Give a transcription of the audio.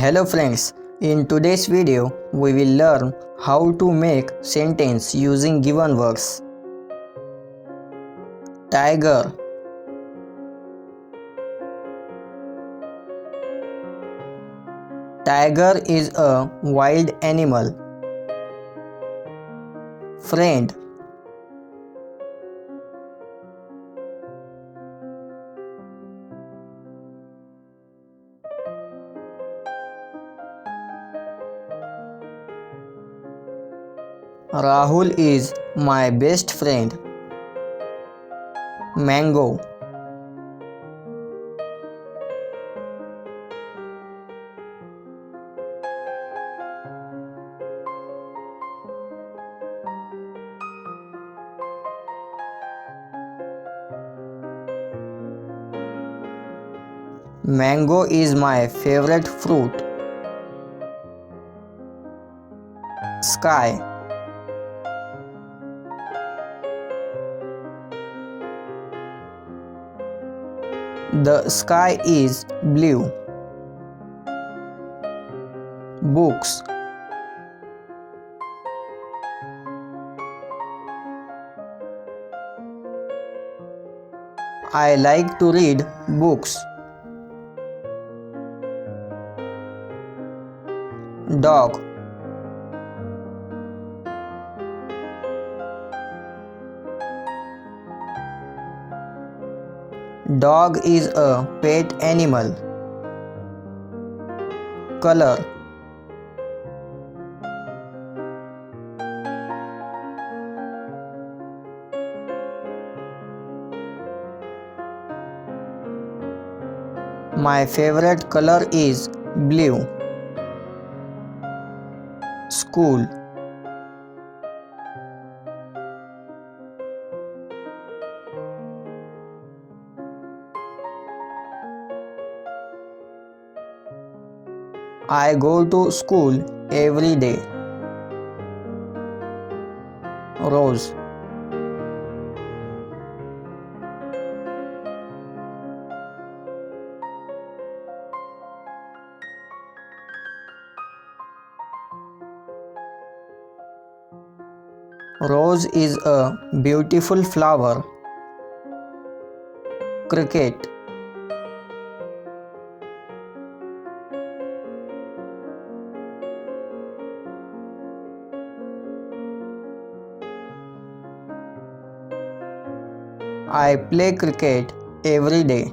Hello friends, in today's video we will learn how to make sentence using given words. Tiger. Tiger is a wild animal. Friend. Rahul is my best friend. Mango. Mango is my favorite fruit. Sky. The sky is blue. Books. I like to read books. Dog. Dog is a pet animal. Color. My favorite color is blue. School. I go to school every day. Rose. Rose is a beautiful flower. Cricket. I play cricket every day.